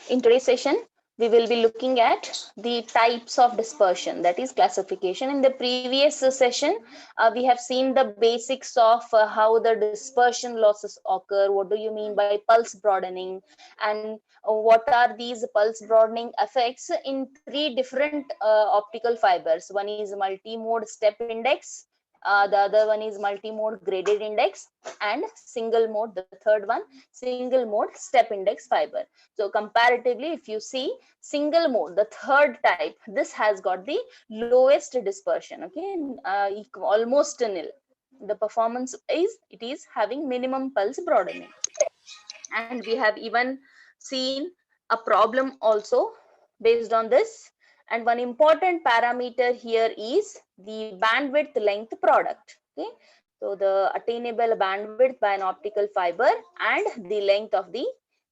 In today's session, we will be looking at the types of dispersion, that is classification. In the previous session, we have seen the basics of how the dispersion losses occur. What do you mean by pulse broadening, and what are these pulse broadening effects in three different optical fibers. One is multi-mode step index, the other one is multi-mode graded index, and single mode, the third one, single mode step index fiber. So comparatively, if you see single mode, the third type, this has got the lowest dispersion, okay, almost nil. The performance is, it is having minimum pulse broadening. And we have even seen a problem also based on this. And one important parameter here is the bandwidth length product. Okay, so the attainable bandwidth by an optical fiber and the length of the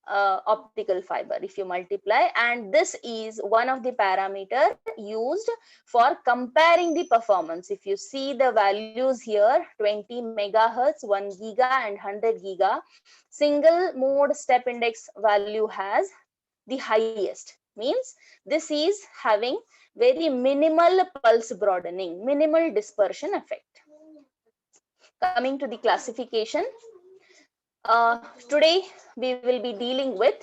optical fiber, if you multiply, and this is one of the parameter used for comparing the performance. If you see the values here, 20 megahertz, 1 giga and 100 giga, single mode step index value has the highest, means this is having very minimal pulse broadening, minimal dispersion effect. Coming to the classification, today we will be dealing with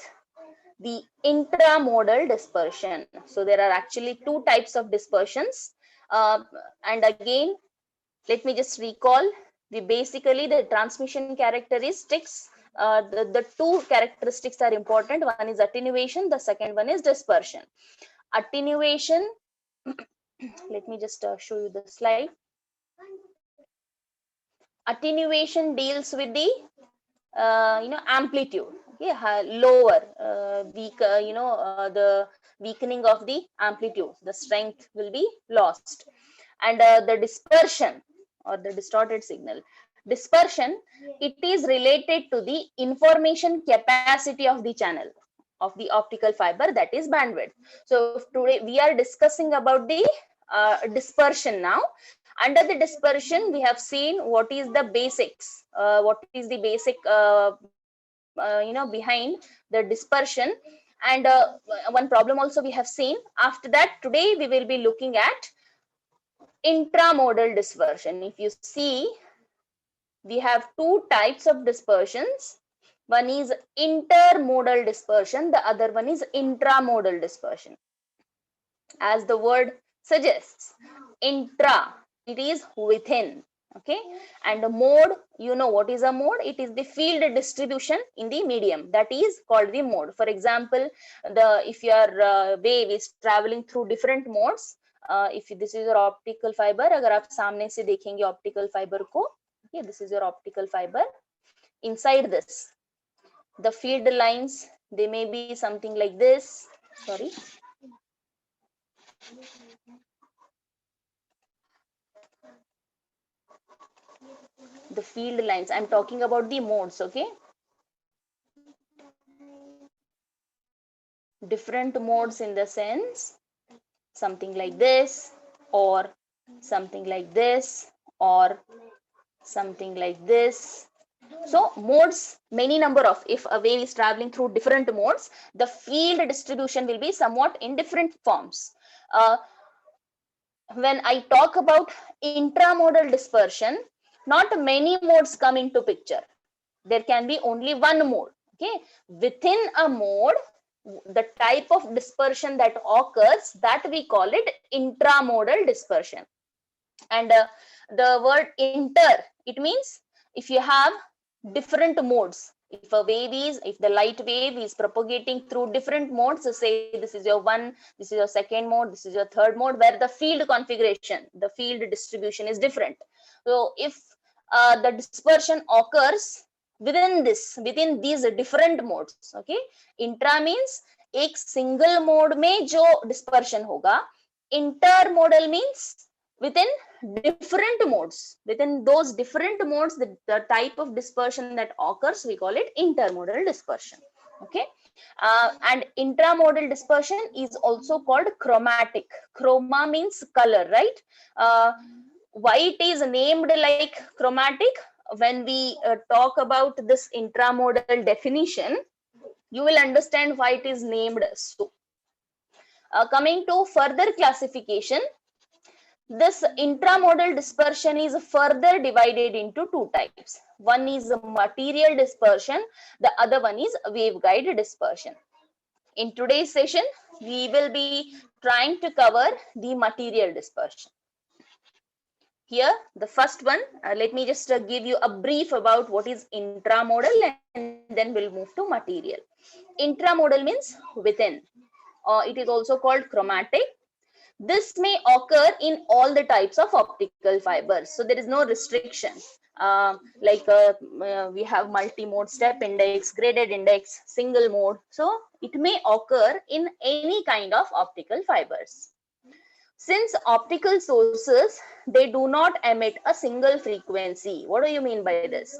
the intramodal dispersion. So there are actually two types of dispersions, and again, let me just recall the basically the transmission characteristics. The two characteristics are important. One is attenuation, the second one is dispersion. Attenuation, let me just show you the slide. Attenuation deals with the amplitude, okay, lower, weak, the weakening of the amplitude, the strength will be lost. And the dispersion or the distorted signal, dispersion, it is related to the information capacity of the channel of the optical fiber, that is bandwidth. So today we are discussing about the dispersion now. Under the dispersion, we have seen what is the basics, what is the basic behind the dispersion, and one problem also we have seen. After that, today we will be looking at intramodal dispersion. If you see, we have two types of dispersions. One is intermodal dispersion, the other one is intramodal dispersion. As the word suggests, intra, it is within, okay, and the mode, you know what is a mode? It is the field distribution in the medium, that is called the mode. For example, if your wave is traveling through different modes, if this is your optical fiber, अगर आप सामने से देखेंगे optical fiber को, okay, this is your optical fiber. Inside this, the field lines, they may be something like this. Sorry. The field lines, I'm talking about the modes, okay. Different modes in the sense, something like this, or something like this, or something like this. So modes, many number of, if a wave is traveling through different modes, the field distribution will be somewhat in different forms. When I talk about intramodal dispersion, not many modes come into picture. There can be only one mode, okay. Within a mode, the type of dispersion that occurs, that we call it intramodal dispersion. And the word inter, it means if you have different modes, if the light wave is propagating through different modes, so say this is your one, this is your second mode, this is your third mode, where the field configuration, the field distribution is different. So if the dispersion occurs within these different modes, okay, intra means एक single mode में जो dispersion होगा, intermodal means within different modes, within those different modes, the type of dispersion that occurs, we call it intermodal dispersion, okay. And intramodal dispersion is also called chromatic. Chroma means color, right? Why it is named like chromatic? When we talk about this intramodal definition, You will understand why it is named so. Coming to further classification, this intramodal dispersion is further divided into two types. One is material dispersion, the other one is waveguide dispersion. In today's session, we will be trying to cover the material dispersion. Here, the first one, let me just give you a brief about what is intramodal, and then we'll move to material. Intramodal means within. It is also called chromatic. This may occur in all the types of optical fibers. So there is no restriction. We have multi-mode, step index, graded index, single mode. So it may occur in any kind of optical fibers. Since optical sources, they do not emit a single frequency. What do you mean by this?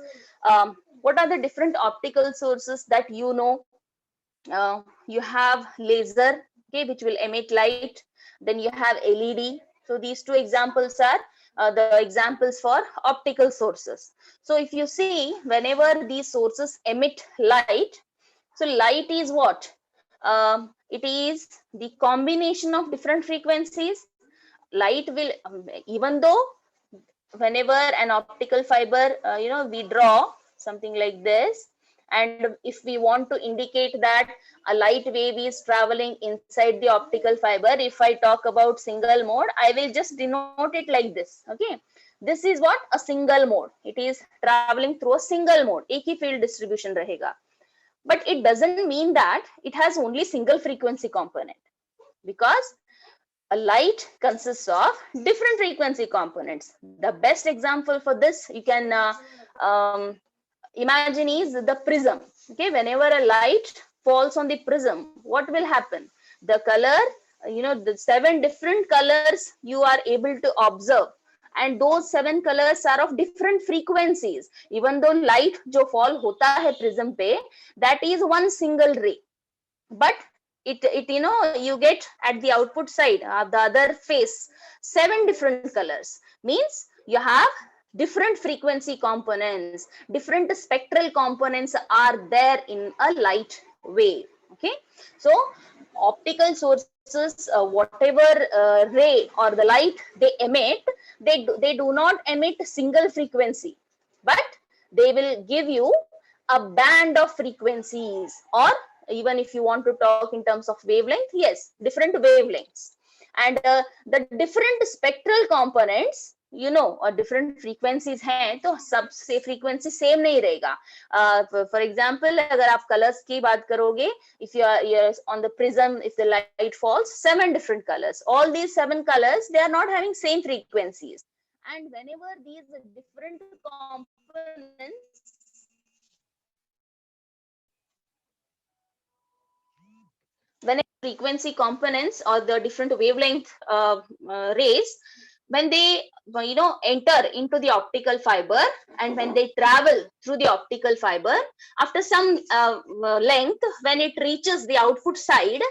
What are the different optical sources that you know? You have laser, okay, which will emit light. Then you have LED. So these two examples are the examples for optical sources. So if you see, whenever these sources emit light, so light is what? It is the combination of different frequencies. Light will, even though whenever an optical fiber, we draw something like this, and if we want to indicate that a light wave is traveling inside the optical fiber, if I talk about single mode, I will just denote it like this. Okay, this is what a single mode. It is traveling through a single mode. एक ही field distribution रहेगा. But it doesn't mean that it has only single frequency component, because a light consists of different frequency components. The best example for this you can imagine is the prism. Okay, whenever a light falls on the prism, what will happen? The color, the 7 different colors you are able to observe, and those 7 colors are of different frequencies. Even though light जो fall होता है prism पे, that is one single ray, but it you get at the output side, the other face, 7 different colors. Means you have different frequency components, different spectral components are there in a light wave. Okay, so optical sources, whatever ray or the light they emit, they do not emit single frequency, but they will give you a band of frequencies, or even if you want to talk in terms of wavelength, yes, different wavelengths. And the different spectral components, different frequencies हैं, तो सब से frequency same नहीं रहेगा. For example, अगर आप colors की बात करोगे, if you are on the prism, if the light falls, 7 different colors. All these 7 colors, they are not having same frequencies. And whenever these different components, when frequency components or the different wavelength rays, when they enter into the optical fiber, and when they travel through the optical fiber, after some length, when it reaches the output side,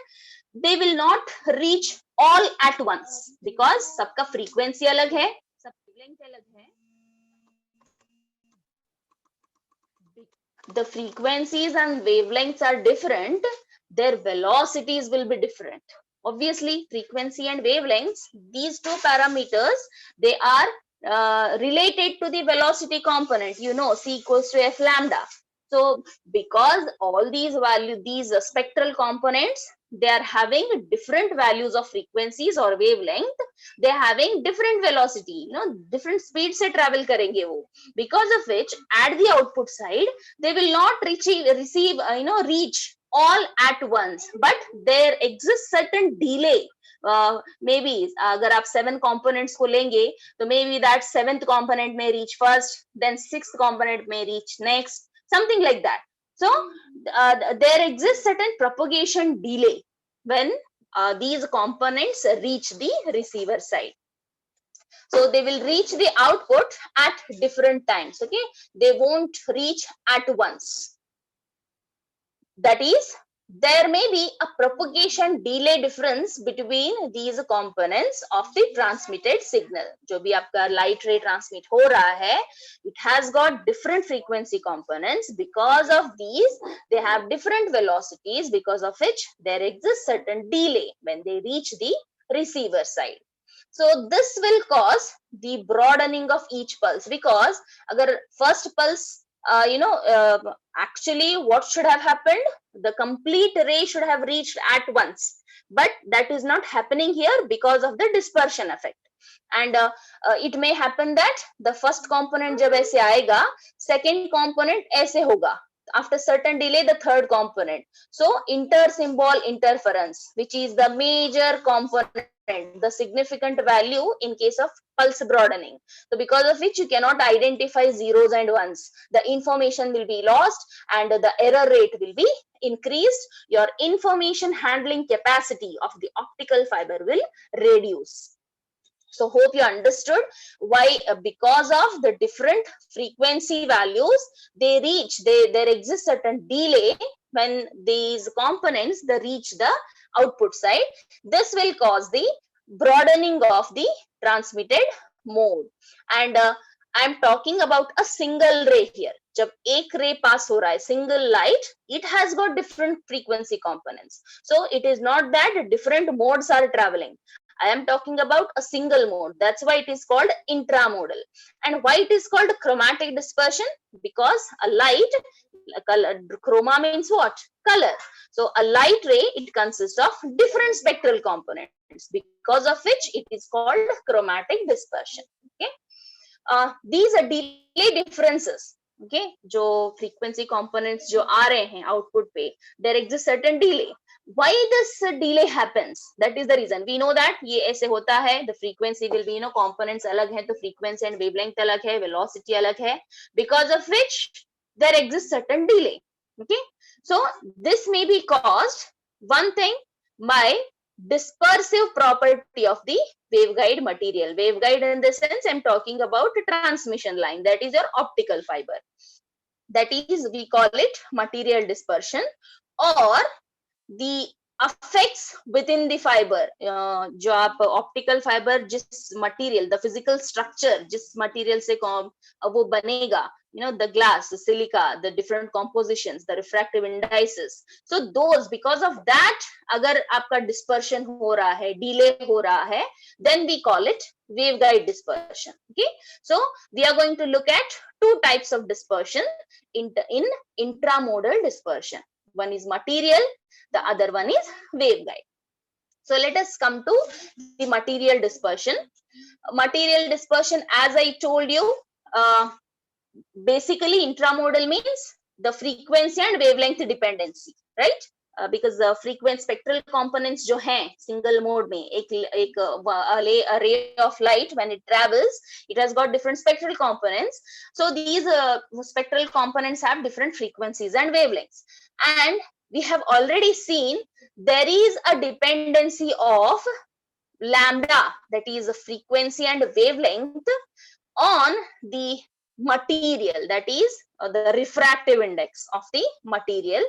they will not reach all at once, because सबका frequency अलग है, सब wavelength अलग है. The frequencies and wavelengths are different, their velocities will be different. Obviously, frequency and wavelengths, these two parameters, they are related to the velocity component, c equals to f lambda. So because all these values, these spectral components, they are having different values of frequencies or wavelength, they are having different velocity, different speed se travel karenge wo, because of which at the output side they will not reach all at once, but there exists certain delay. Maybe अगर आप 7 components को लेंगे, तो maybe that 7th component may reach first, then 6th component may reach next, something like that. So there exists certain propagation delay when these components reach the receiver side. So they will reach the output at different times. Okay, they won't reach at once. That is there may be a propagation delay difference between these components of the transmitted signal. जो भी आपका light ray transmit हो रहा है, it has got different frequency components. Because of these, they have different velocities, because of which there exists certain delay when they reach the receiver side. So this will cause the broadening of each pulse, because agar first pulse, actually what should have happened, the complete ray should have reached at once, but that is not happening here because of the dispersion effect. And it may happen that the first component jab aise aayega, second component aise hoga, after certain delay the third component. So inter-symbol interference, which is the major component, the significant value in case of pulse broadening. So because of which you cannot identify zeros and ones, the information will be lost and the error rate will be increased. Your information handling capacity of the optical fiber will reduce. So hope you understood why, because of the different frequency values, there exists certain delay when these components they reach the output side. This will cause the broadening of the transmitted mode. And I'm talking about a single ray here. जब एक ray pass हो रहा है, single light, it has got different frequency components. So it is not that different modes are traveling. I am talking about a single mode. That's why it is called intramodal. And why it is called chromatic dispersion? Because a light, chroma means what? Color. So a light ray, it consists of different spectral components, because of which it is called chromatic dispersion. Okay. These are delay differences. Okay, जो frequency components जो आ रहे हैं output पे, there exists certain delay. Why this delay happens? That is the reason. We know that ये ऐसे होता है. The frequency will be, components अलग हैं, तो frequency and wavelength अलग है, velocity अलग है. Because of which there exists certain delay. Okay, so this may be caused, one thing, by dispersive property of the waveguide material. Waveguide in this sense, I'm talking about a transmission line, that is your optical fiber. That is, we call it material dispersion, or the effects within the fiber. जो आप optical fiber जिस material, the physical structure जिस material से वो बनेगा, the glass, the silica, the different compositions, the refractive indices. So those, because of that, अगर आपका dispersion हो रहा है, delay हो रहा है, then we call it waveguide dispersion. Okay, so we are going to look at two types of dispersion in intramodal dispersion. One is material, the other one is waveguide. So let us come to the material dispersion. Material dispersion, as I told you, basically intramodal means the frequency and wavelength dependency, right? Because the frequent spectral components जो हैं single mode में, a ray of light, when it travels, it has got different spectral components. So these spectral components have different frequencies and wavelengths. And we have already seen there is a dependency of lambda, that is a frequency and wavelength, on the material, that is the refractive index of the material.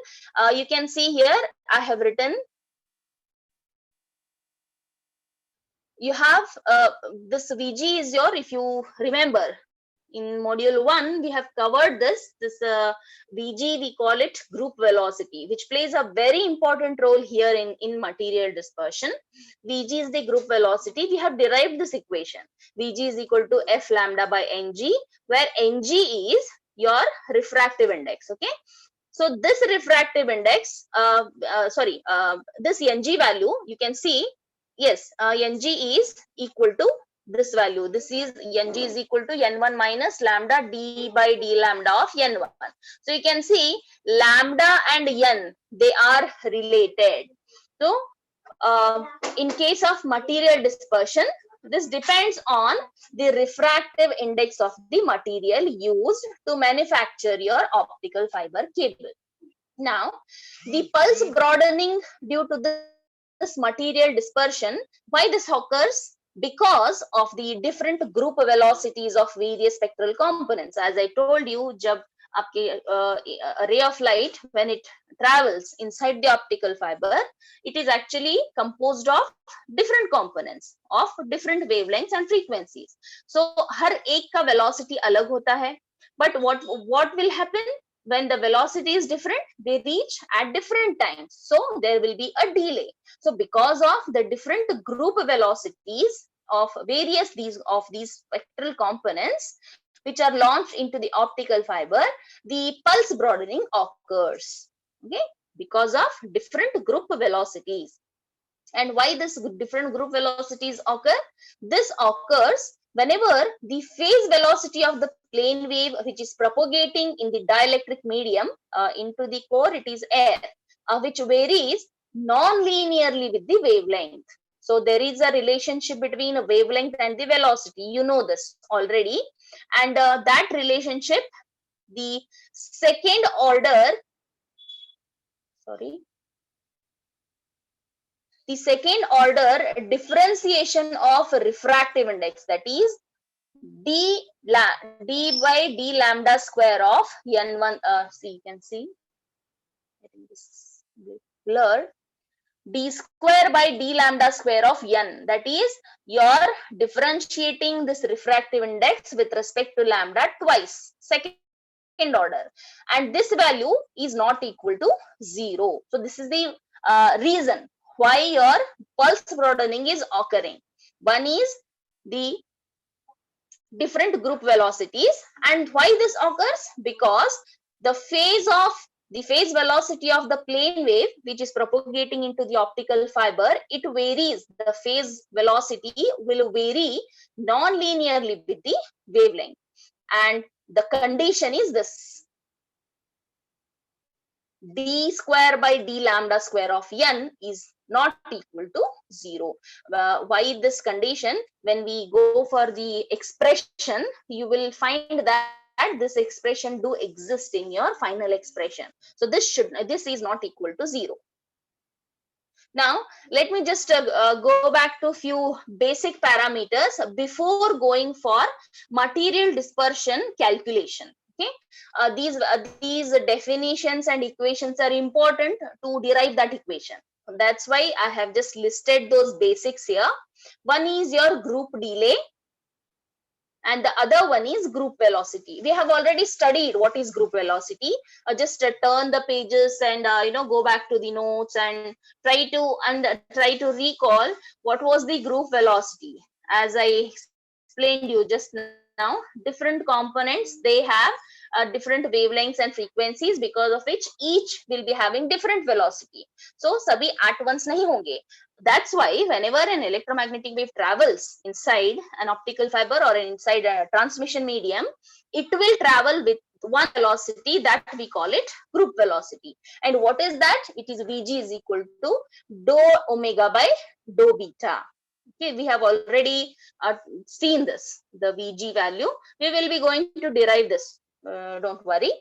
You can see here I have written, you have this Vg is your, if you remember, in module 1 we have covered this Vg, we call it group velocity, which plays a very important role here in material dispersion. Vg is the group velocity. We have derived this equation. Vg is equal to f lambda by ng, where ng is your refractive index. Okay, so this refractive index, this ng value, you can see, yes, ng is equal to this value. This is ng is equal to n1 minus lambda d by d lambda of n1. So you can see lambda and n, they are related. So in case of material dispersion, this depends on the refractive index of the material used to manufacture your optical fiber cable. Now, the pulse broadening due to this material dispersion, why this occurs? Because of the different group velocities of various spectral components. As I told you, जब आपके a ray of light, when it travels inside the optical fiber, it is actually composed of different components of different wavelengths and frequencies. So हर एक का velocity अलग होता है, but what will happen when the velocity is different? They reach at different times, so there will be a delay. So because of the different group velocities of various these spectral components which are launched into the optical fiber, the pulse broadening occurs. Okay, because of different group velocities. And why this different group velocities occur? This occurs whenever the phase velocity of the plane wave which is propagating in the dielectric medium into the core, it is air, which varies non-linearly with the wavelength. So there is a relationship between a wavelength and the velocity. You know this already. And that relationship, the second order, the second order differentiation of refractive index, that is d by d lambda square of n1, see, you can see, I think this is blurred, d square by d lambda square of n, that is you're differentiating this refractive index with respect to lambda twice, second order, and this value is not equal to 0. So this is the reason why your pulse broadening is occurring. One is the different group velocities, and why this occurs? Because the phase velocity of the plane wave which is propagating into the optical fiber, it varies. The phase velocity will vary non-linearly with the wavelength, and the condition is this: d square by d lambda square of n is not equal to 0. Why this condition? When we go for the expression, you will find that this expression do exist in your final expression. So this is not equal to 0. Now let me just go back to few basic parameters before going for material dispersion calculation. Okay, these definitions and equations are important to derive that equation. That's why I have just listed those basics here. One is your group delay, and the other one is group velocity. We have already studied what is group velocity. Just turn the pages and go back to the notes and try to recall what was the group velocity. As I explained you just now, different components, they have different wavelengths and frequencies, because of which each will be having different velocity. So sabhi at once nahi honge. That's why whenever an electromagnetic wave travels inside an optical fiber or inside a transmission medium, it will travel with one velocity, that we call it group velocity. And what is that? It is Vg is equal to dou omega by dou beta. Okay, we have already seen this, the Vg value. We will be going to derive this, don't worry.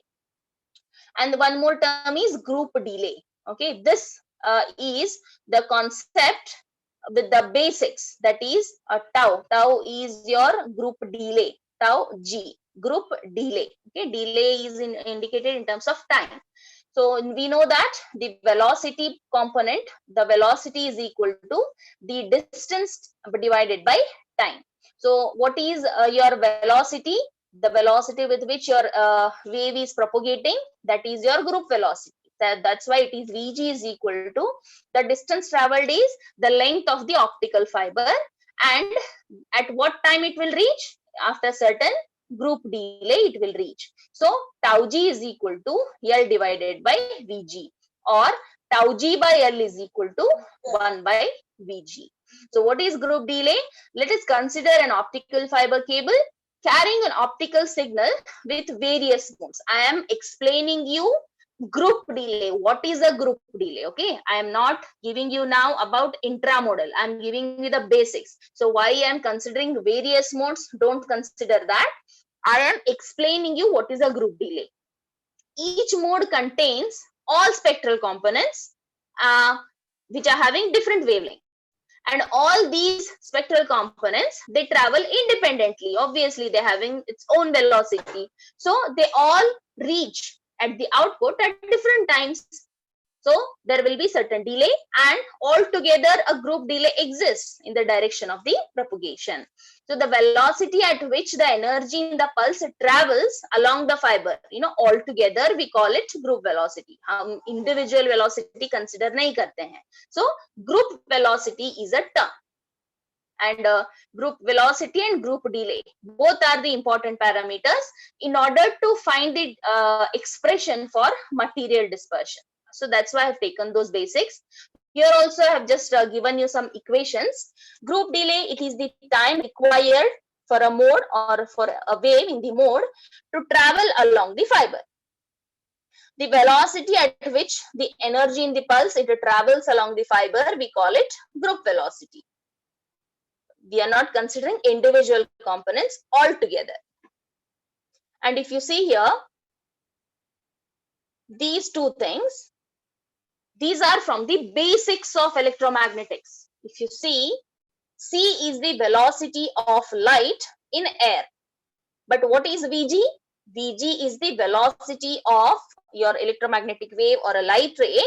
And one more term is group delay. Okay, this is the concept with the basics, that is tau. Tau is your group delay, tau g, group delay. Okay, delay is indicated in terms of time. So we know that the velocity component, the velocity is equal to the distance divided by time. So what is your velocity? The velocity with which your wave is propagating, that is your group velocity. That's why it is Vg is equal to the distance traveled is the length of the optical fiber, and at what time it will reach? After certain group delay it will reach. So tau g is equal to L divided by Vg, or tau g by L is equal to 1 by Vg. So what is group delay? Let us consider an optical fiber cable carrying an optical signal with various modes. I am explaining you group delay. What is a group delay? Okay, I am not giving you now about intramodal. I am giving you the basics. So why I am considering various modes, don't consider that. I am explaining you what is a group delay. Each mode contains all spectral components which are having different wavelength. And all these spectral components, they travel independently. Obviously, they're having its own velocity. So they all reach at the output at different times. So there will be certain delay, and altogether a group delay exists in the direction of the propagation. So the velocity at which the energy in the pulse travels along the fiber, altogether we call it group velocity. हम individual velocity consider नहीं करते हैं. So group velocity is a term. And group velocity and group delay, both are the important parameters in order to find the expression for material dispersion. So that's why I've taken those basics. Here also I have just given you some equations. Group delay, it is the time required for a mode or for a wave in the mode to travel along the fiber. The velocity at which the energy in the pulse it travels along the fiber, we call it group velocity. We are not considering individual components altogether. And if you see here, these two things, these are from the basics of electromagnetics. If you see, c is the velocity of light in air. But what is Vg? Vg is the velocity of your electromagnetic wave or a light ray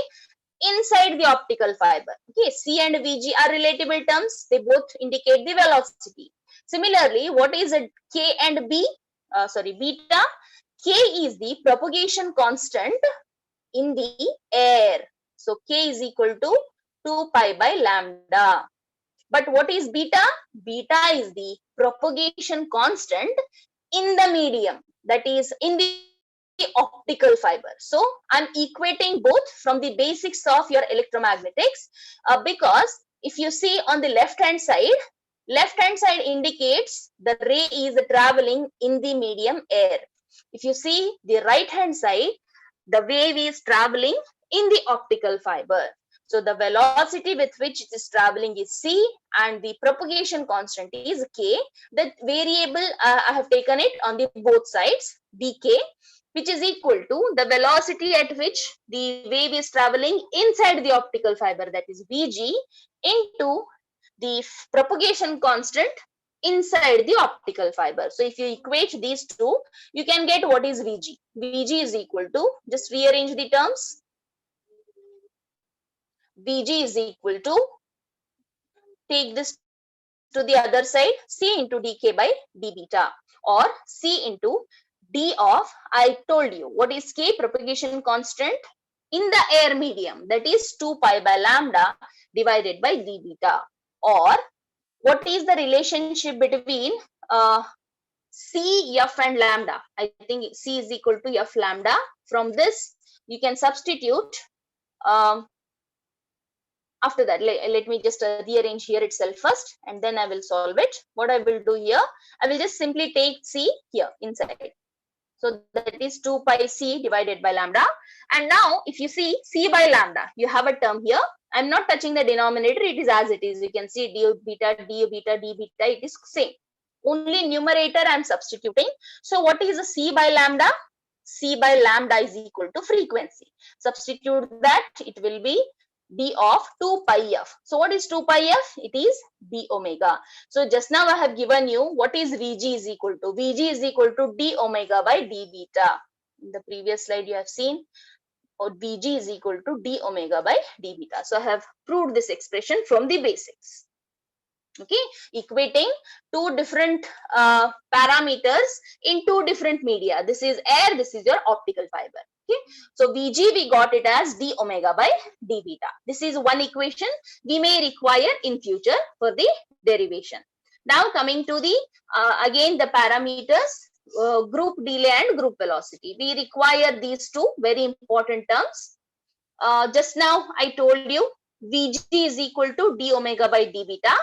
inside the optical fiber. Okay, C and Vg are relatable terms. They both indicate the velocity. Similarly, what is it? K and beta? K is the propagation constant in the air. So K is equal to 2 pi by lambda. But what is beta? Beta is the propagation constant in the medium, that is in the optical fiber. So I'm equating both from the basics of your electromagnetics because if you see on the left hand side indicates the ray is traveling in the medium air. If you see the right hand side, the wave is traveling in the optical fiber. So the velocity with which it is traveling is c and the propagation constant is k. The variable I have taken it on the both sides, dk, which is equal to the velocity at which the wave is traveling inside the optical fiber, that is Vg, into the propagation constant inside the optical fiber. So if you equate these two, you can get what is Vg. Vg is equal to, just rearrange the terms. Vg is equal to, take this to the other side, c into dk by d beta, or c into d of, I told you, what is k? Propagation constant in the air medium, that is 2 pi by lambda divided by d beta. Or what is the relationship between c, f and lambda? I think c is equal to f lambda. From this, you can substitute. After that, let me just rearrange here itself first, and then I will solve it. What I will do here, I will just simply take c here inside. So that is 2 pi c divided by lambda. And now if you see c by lambda, you have a term here. I'm not touching the denominator, it is as it is. You can see d beta, d beta, d beta, it is same. Only numerator I'm substituting. So what is a c by lambda? C by lambda is equal to frequency. Substitute that, it will be d of 2 pi f. So what is 2 pi f? It is d omega. So just now I have given you what is Vg is equal to. Vg is equal to d omega by d beta. In the previous slide you have seen, or Vg is equal to d omega by d beta. So I have proved this expression from the basics. Okay, equating two different parameters in two different media. This is air, this is your optical fiber. Okay, so Vg we got it as d omega by d beta. This is one equation we may require in future for the derivation. Now coming to the again the parameters, group delay and group velocity. We require these two very important terms. Just now I told you Vg is equal to d omega by d beta,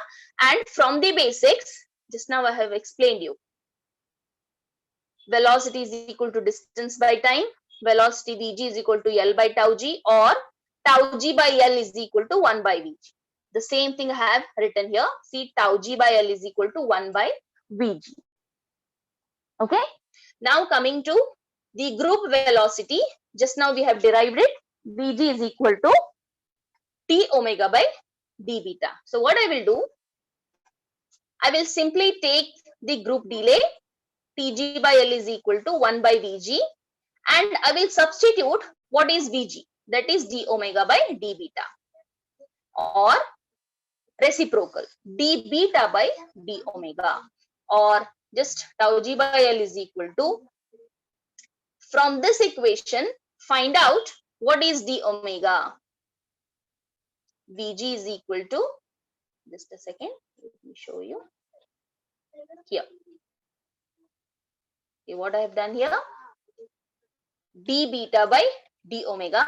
and from the basics, just now I have explained you. Velocity is equal to distance by time. Velocity Vg is equal to L by tau g, or tau g by L is equal to 1 by Vg. The same thing I have written here. See, tau g by L is equal to 1 by Vg. Okay. Now coming to the group velocity. Just now we have derived it. Vg is equal to d omega by d beta. So what I will do, I will simply take the group delay. Tg by L is equal to 1 by Vg, and I will substitute what is Vg, that is d omega by d beta, or reciprocal d beta by d omega, or just tau g by L is equal to, from this equation find out what is d omega. Vg is equal to, just a second, let me show you here. Okay, what I have done here, d beta by d omega.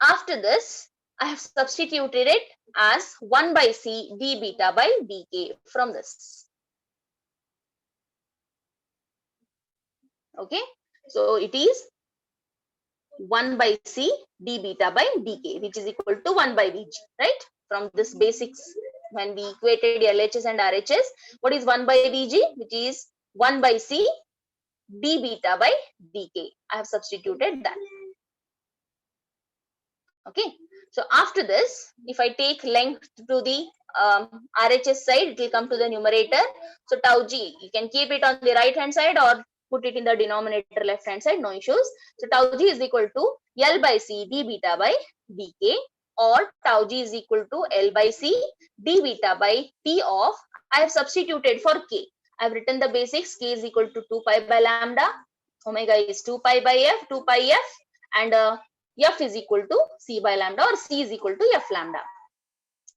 After this, I have substituted it as 1 by c d beta by dk from this. Okay, so it is 1 by c d beta by dk, which is equal to 1 by Vg, right? From this basics, when we equated LHS and RHS, what is 1 by Vg, which is 1 by c d beta by dk. I have substituted that. Okay, so after this, if I take length to the RHS side, it will come to the numerator. So tau g, you can keep it on the right hand side or put it in the denominator left hand side, no issues. So tau g is equal to L by C d beta by dk, or tau g is equal to L by C d beta by T of, I have substituted for k. I have written the basics, k is equal to 2 pi by lambda, omega is 2 pi by f, 2 pi f, and f is equal to c by lambda, or c is equal to f lambda.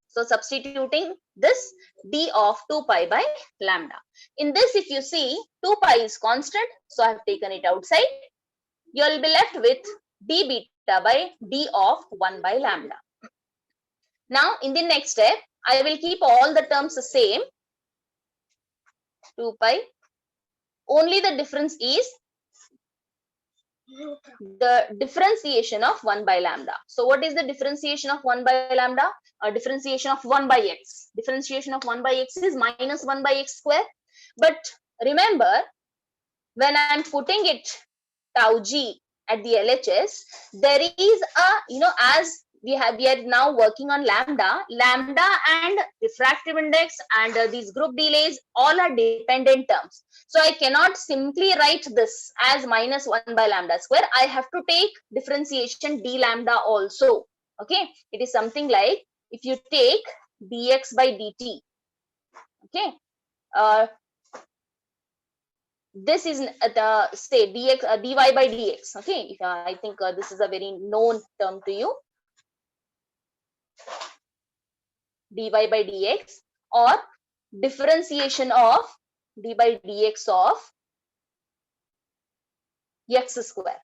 So substituting this, d of 2 pi by lambda. In this, if you see, 2 pi is constant, so I have taken it outside. You will be left with d beta by d of 1 by lambda. Now, in the next step, I will keep all the terms the same, 2 pi. Only the difference is the differentiation of 1 by lambda. So what is the differentiation of 1 by lambda? Differentiation of 1 by x. Differentiation of 1 by x is minus 1 by x square. But remember, when I am putting it tau g at the LHS, there is a, as we are now working on lambda and refractive index and these group delays, all are dependent terms. So I cannot simply write this as minus 1 by lambda square. I have to take differentiation d lambda also. Okay, it is something like, if you take dx by dt, okay, this is the, say, dx dy by dx. Okay, I think this is a very known term to you, dy by dx, or differentiation of d by dx of x square.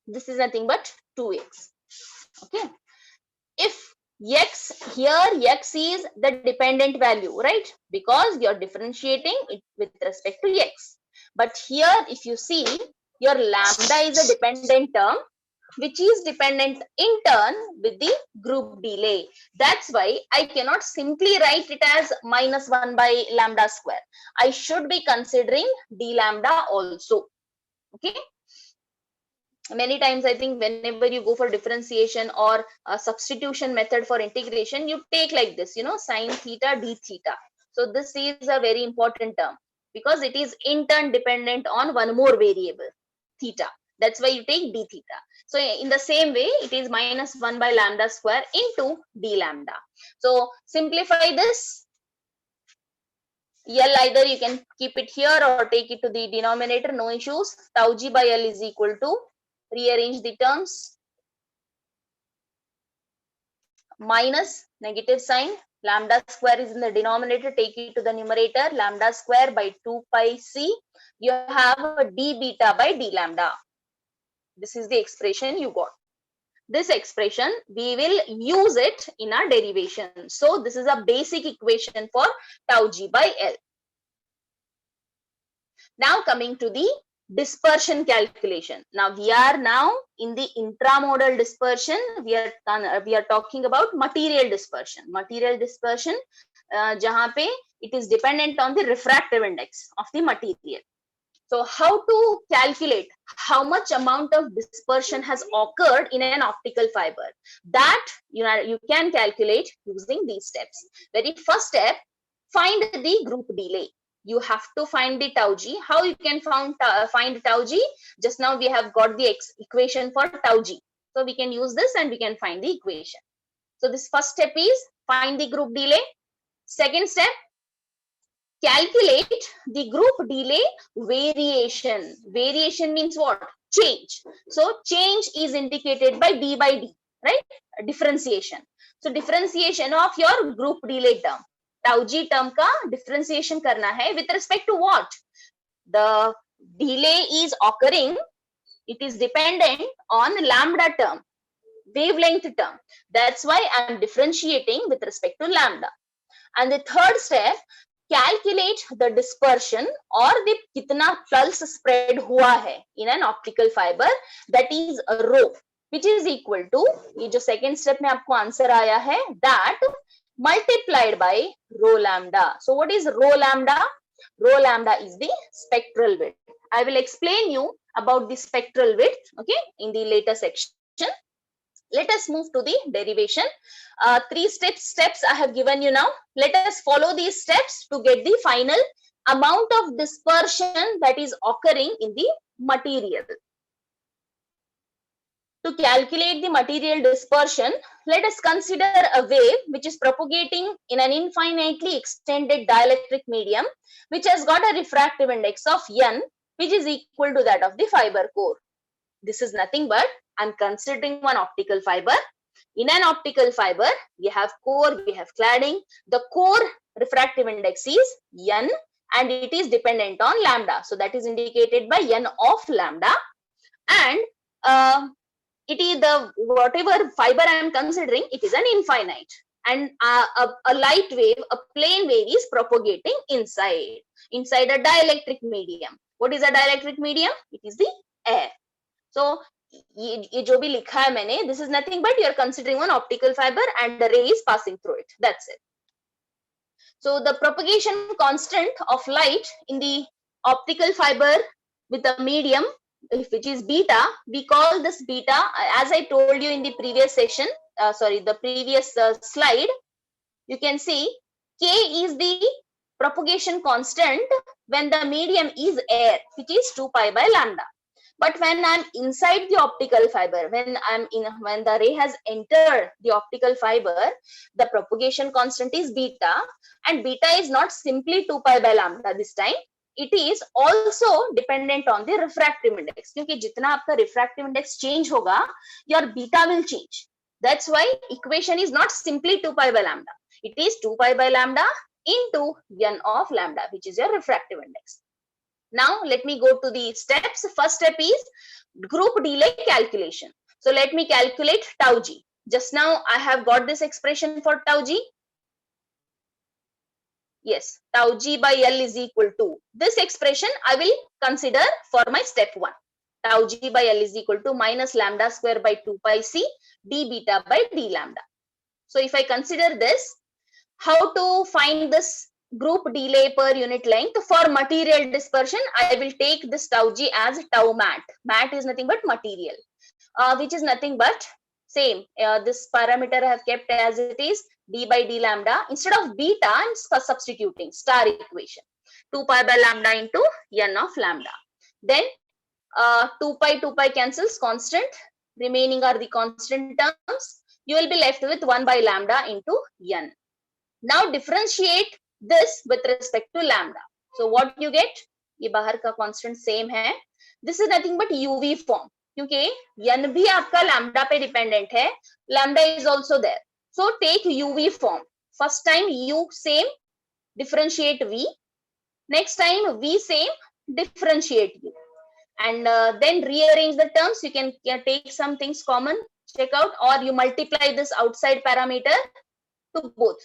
This is nothing but 2x. Okay, if x here, x is the dependent value, right? Because you're differentiating it with respect to x. But here, if you see, your lambda is a dependent term, which is dependent in turn with the group delay. That's why I cannot simply write it as minus 1 by lambda square. I should be considering d lambda also. Okay. Many times, I think, whenever you go for differentiation or a substitution method for integration, you take like this, sine theta d theta. So this is a very important term because it is in turn dependent on one more variable, theta. That's why you take d theta. So in the same way, it is minus 1 by lambda square into d lambda. So simplify this. L, either you can keep it here or take it to the denominator, no issues. Tau g by L is equal to, rearrange the terms, minus negative sign, lambda square is in the denominator, take it to the numerator, lambda square by 2 pi c. You have a d beta by d lambda. This is the expression you got. This expression, we will use it in our derivation. So this is a basic equation for tau g by L. Now coming to the dispersion calculation. Now we are now in the intramodal dispersion. We are talking about material dispersion. Material dispersion, jahan pe it is dependent on the refractive index of the material. So how to calculate how much amount of dispersion has occurred in an optical fiber? That you can calculate using these steps. Very first step, find the group delay. You have to find the tau g. How you can find tau g? Just now we have got the equation for tau g. So we can use this and we can find the equation. So this first step is find the group delay. Second step, calculate the group delay variation. Variation means what? Change. So change is indicated by d by d, right? Differentiation. So differentiation of your group delay term. Tau g term का differentiation करना है with respect to what? The delay is occurring, it is dependent on lambda term, wavelength term. That's why I'm differentiating with respect to lambda. And the third step, calculate the dispersion or the kitna pulse spread हुआ है in an optical fiber, that is rho, which is equal to, ये जो second step में आपको answer आया है, that multiplied by rho lambda. So what is rho lambda? Rho lambda is the spectral width. I will explain you about the spectral width, okay, in the later section. Let us move to the derivation. Three steps I have given you now. Let us follow these steps to get the final amount of dispersion that is occurring in the material. To calculate the material dispersion, let us consider a wave which is propagating in an infinitely extended dielectric medium, which has got a refractive index of n, which is equal to that of the fiber core. This is nothing but I'm considering one optical fiber. In an optical fiber, we have core, we have cladding. The core refractive index is n and it is dependent on lambda. So that is indicated by n of lambda. And it is the whatever fiber I am considering, it is an infinite. And a light wave, a plane wave is propagating inside a dielectric medium. What is a dielectric medium? It is the air. So ये जो भी लिखा है मैंने, this is nothing but you are considering one optical fiber and the ray is passing through it. That's it. So the propagation constant of light in the optical fiber with a medium, which is beta, we call this beta, as I told you in the previous session, the previous slide, you can see K is the propagation constant when the medium is air, which is 2 pi by lambda. But when I'm inside the optical fiber, when the ray has entered the optical fiber, the propagation constant is beta, and beta is not simply 2 pi by lambda this time. It is also dependent on the refractive index. क्योंकि जितना आपका refractive index change होगा, your beta will change. That's why equation is not simply 2 pi by lambda. It is 2 pi by lambda into n of lambda, which is your refractive index. Now let me go to the steps. First step is group delay calculation. So let me calculate tau g. Just now I have got this expression for tau g. Yes, tau g by L is equal to this expression I will consider for my step 1. Tau g by L is equal to minus lambda square by 2 pi c d beta by d lambda. So if I consider this, how to find this group delay per unit length for material dispersion? I will take this tau g as tau mat. Mat is nothing but material, which is nothing but same. This parameter I have kept as it is, d by d lambda. Instead of beta, I'm substituting star equation. 2 pi by lambda into n of lambda. Then 2 pi cancels, constant. Remaining are the constant terms. You will be left with 1 by lambda into n. Now differentiate this with respect to lambda. So what you get? ये बाहर का constant same है. This is nothing but UV form. क्योंकि n भी आपका lambda पे dependent है. Lambda is also there. So take UV form. First time U same, differentiate V. Next time V same, differentiate U. And then rearrange the terms. You can take some things common, check out, or you multiply this outside parameter to both.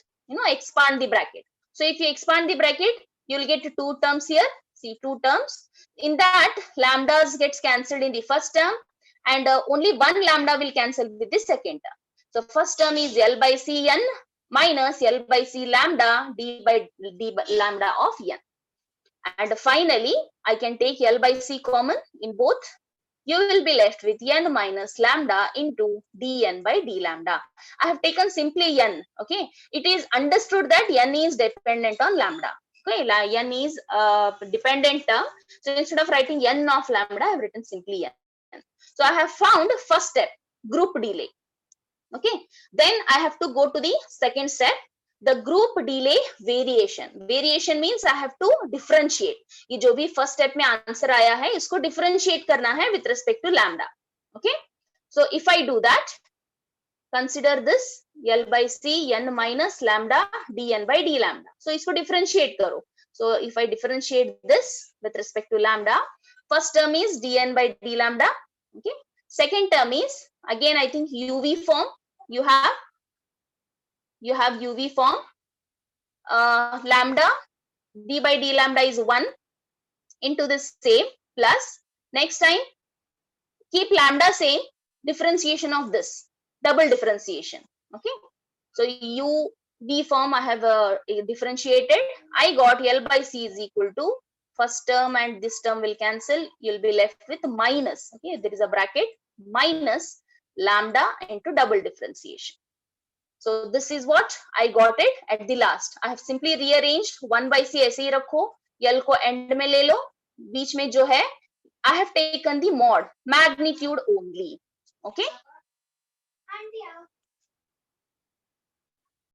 Expand the bracket. So if you expand the bracket, you will get 2 terms here. See, 2 terms. In that, lambdas gets cancelled in the first term, and only one lambda will cancel with the second term. So first term is L by C n minus L by C lambda d by lambda of n. And finally, I can take L by C common in both. You will be left with n minus lambda into dn by d lambda. I have taken simply n. Okay, it is understood that n is dependent on lambda. Okay, n is dependent term. So instead of writing n of lambda, I've written simply n. So I have found first step, group delay. Okay, then I have to go to the second step, the group delay variation. Variation means I have to differentiate. ये जो भी first step में answer आया है, इसको differentiate करना है with respect to lambda. Okay, so if I do that, consider this L by C n minus lambda dn by d lambda. So इसको differentiate करो. So if I differentiate this with respect to lambda, first term is dn by d lambda. Okay, second term is again I think UV form. You have UV form. Lambda d by d lambda is 1 into this same plus next time keep lambda same, differentiation of this, double differentiation. Okay, so UV form I have differentiated. I got L by C is equal to first term and this term will cancel. You'll be left with minus. Okay, there is a bracket minus lambda into double differentiation. So this is what I got it at the last. I have simply rearranged 1 by C ऐसे ही रखो, L को end में ले लो, बीच में जो है I have taken the mod, magnitude only. Okay,